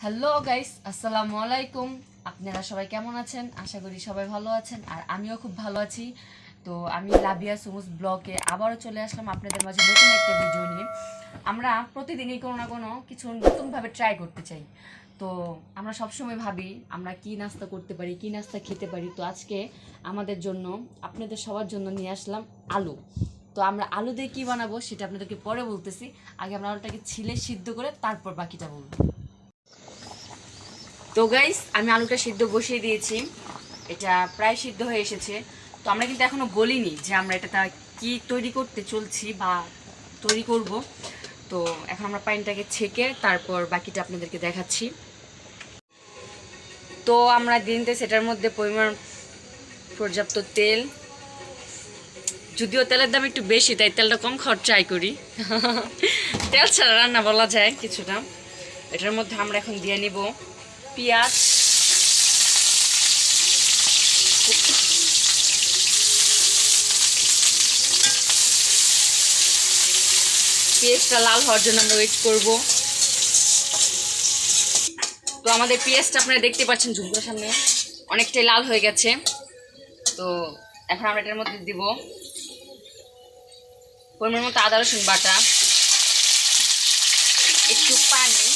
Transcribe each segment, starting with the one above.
Hello guys, আসসালামু আলাইকুম। আপনারা সবাই কেমন আছেন? আশা করি সবাই ভালো আছেন, আর আমিও খুব ভালো আছি। তো আমি লাবিয়া সুমুস ব্লগে আবারও চলে আসলাম আপনাদের মাঝে নতুন একটা ভিডিও নিয়ে। আমরা প্রতিদিনই কোনো না কোনো কিছু নতুনভাবে ট্রাই করতে চাই। তো আমরা সবসময় ভাবি আমরা কি নাস্তা করতে পারি, কি নাস্তা খেতে পারি। তো আজকে আমাদের জন্য, আপনাদের সবার জন্য নিয়ে আসলাম আলু। তো আমরা আলু দিয়ে কী বানাবো সেটা আপনাদেরকে পরে বলতেছি। আগে আমরা আলুটাকে ছিলে সিদ্ধ করে তারপর বাকিটা বলবো। তো গাইস, আমি আলুটা সিদ্ধ বসিয়ে দিয়েছি। এটা প্রায় সিদ্ধ হয়ে এসেছে। তো আমরা কিন্তু এখনো বলিনি যে আমরা এটা কি তৈরি করতে চলছি বা তৈরি করব। তো এখন আমরা পানিটাকে ছেঁকে তারপর বাকিটা আপনাদেরকে দেখাচ্ছি। তো আমরা দিনতে সেটার মধ্যে পরিমাণ পর্যাপ্ত তেল, যদিও তেলের দাম একটু বেশি তাই তেলটা কম খাওয়ার ট্রাই করি। তেল ছাড়া রান্না বলা যায় কিছুটা। এটার মধ্যে আমরা এখন দিয়ে নিব পেঁয়াজ, পেঁয়াজটা লাল হওয়ার জন্য আমরা ওয়েট করব। তো আমাদের পেঁয়াজটা আপনারা দেখতে পাচ্ছেন ঝুমকোর সামনে অনেকটাই লাল হয়ে গেছে। তো এখন আমরা এটার মধ্যে দিব পরিমাণ মতো আদা রসুন বাটা, একটু পানি,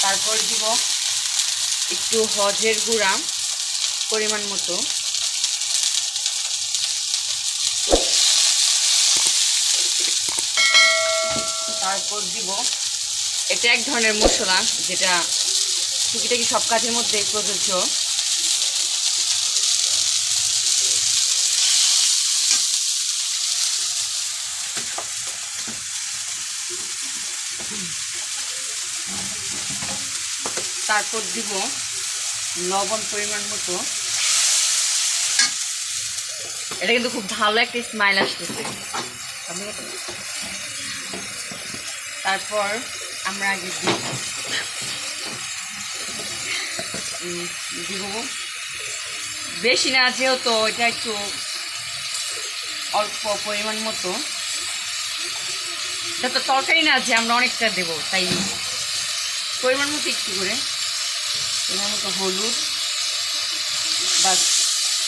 তারপর দিব একটু হজের গুঁড়া পরিমাণ মতো, তারপর দিব এটা এক ধরনের মশলা যেটা টুকিটাকি সব কাজের মধ্যে প্রযোজ্য। তারপর দিব লবণ পরিমাণ মতো। এটা কিন্তু খুব ভালো একটা স্মাইল আসতেছে। তারপর আমরা আগে দিব বেশি না, যেহেতু এটা একটু অল্প পরিমাণ মতো, এটা তো তরকারি না যে আমরা অনেকটা দেবো, তাই পরিমাণ মতো একটু করে পরিমাণ মতো হলুদ। বাস,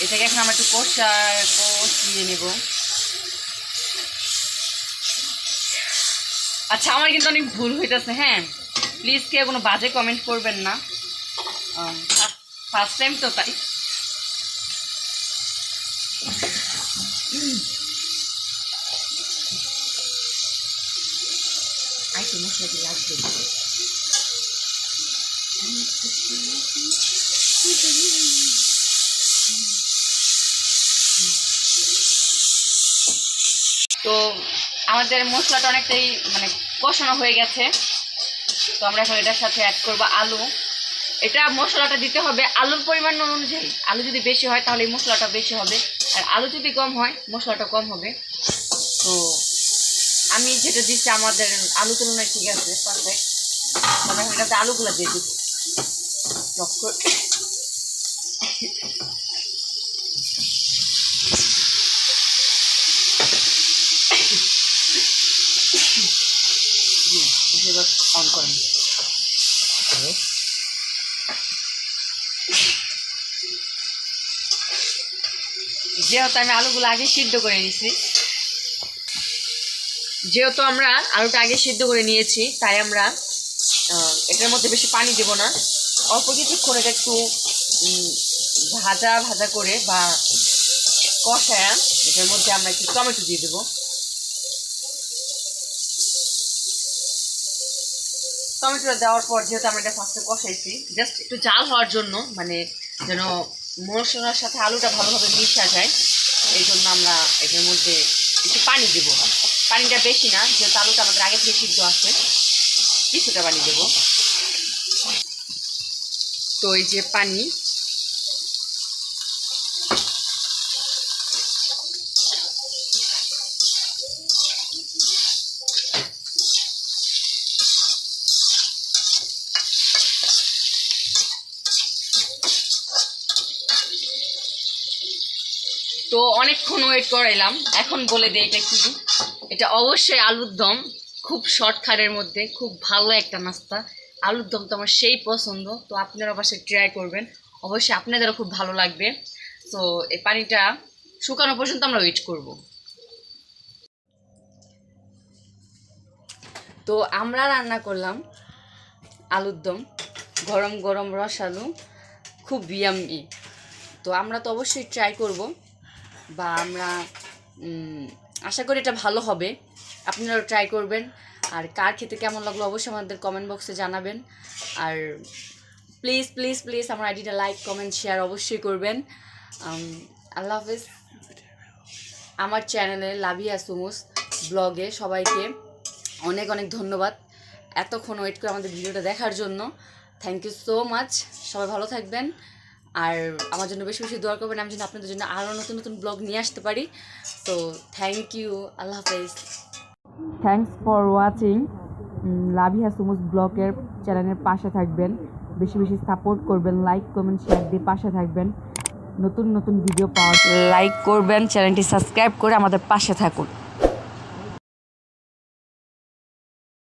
এটাকে এখন আমরা একটু কষিয়ে নেব। আচ্ছা, আমার কিন্তু অনেক ভুল হইতেছে, হ্যাঁ প্লিজ কেউ কোনো বাজে কমেন্ট করবেন না, ফার্স্ট টাইম তো তাই। আইতে মশলা কি লাগবে? তো আমাদের মশলাটা অনেকটাই মানে কষানো হয়ে গেছে। তো আমরা এখন এটার সাথে অ্যাড করব আলু। এটা মশলাটা দিতে হবে আলুর পরিমাণ অনুযায়ী। আলু যদি বেশি হয় তাহলে এই মশলাটা বেশি হবে, আর আলু যদি কম হয় মশলাটা কম হবে। তো আমি যেটা দিচ্ছি আমাদের আলু তুলনায় ঠিক আছে, পারফেক্ট। আমরা এখন এটাতে আলুগুলো দিয়ে দিচ্ছি। এবার অন করেন। যেহেতু আমি আলুগুলো আগে সিদ্ধ করে নিয়েছি, তাই আমরা এটার মধ্যে বেশি পানি দেব না। অল্প কিছুক্ষণ এটা একটু ভাজা ভাজা করে বা কষায়া এটার মধ্যে আমরা একটু টমেটো দিয়ে দেবো। টমেটোটা দেওয়ার পর যেহেতু আমরা এটা ফার্স্টে কষাইছি, জাস্ট একটু জাল হওয়ার জন্য, মানে যেন মশলার সাথে আলুটা ভালোভাবে মিশা যায়, এই জন্য আমরা এটার মধ্যে একটু পানি দেবো। পানিটা বেশি না, যেহেতু আলুটা আমাদের আগে থেকে সিদ্ধ আছে, কিছুটা পানি দেবো। তো এই যে পানি, তো অনেকক্ষণ ওয়েট করাইলাম, এখন বলে দিই এটা কি। এটা অবশ্যই আলুর দম। খুব শর্টকাটের মধ্যে খুব ভালো একটা নাস্তা। আলুর দম তো আমার সেই পছন্দ, তো আপনারা বাসায় ট্রাই করবেন, অবশ্যই আপনাদেরও খুব ভালো লাগবে। তো এই পানিটা শুকানো পর্যন্ত আমরা ওয়েট করব। তো আমরা রান্না করলাম আলুর দম, গরম গরম রসালো, খুব ইয়াম্মি। তো আমরা তো অবশ্যই ট্রাই করব, বা আমরা আশা করি এটা ভালো হবে। আপনারাও ট্রাই করবেন, আর কার খেতে কেমন লাগলো অবশ্যই আমাদের কমেন্ট বক্সে জানাবেন। আর প্লিজ প্লিজ প্লিজ আমার আইডিটা লাইক কমেন্ট শেয়ার অবশ্যই করবেন। আল্লাহ হাফেজ। আমার চ্যানেলে লাভিয়া সুমুস ব্লগে সবাইকে অনেক অনেক ধন্যবাদ এতক্ষণ ওয়েট করে আমাদের ভিডিওটা দেখার জন্য। Thank you so much. সবাই ভালো থাকবেন, আর আমার জন্য বেশি বেশি দোয়া করবেন, আমি যেন আপনাদের জন্য আরও নতুন নতুন ব্লগ নিয়ে আসতে পারি। তো থ্যাংক ইউ, আল্লাহ হাফেজ। Thanks for watching. লাভিয়া সুমুস ব্লগের চ্যানেলের পাশে থাকবেন, বেশি বেশি সাপোর্ট করবেন, লাইক কমেন্ট শেয়ার দিয়ে পাশে থাকবেন। নতুন নতুন ভিডিও পাওয়ার লাইক করবেন, চ্যানেলটি সাবস্ক্রাইব করে আমাদের পাশে থাকুন।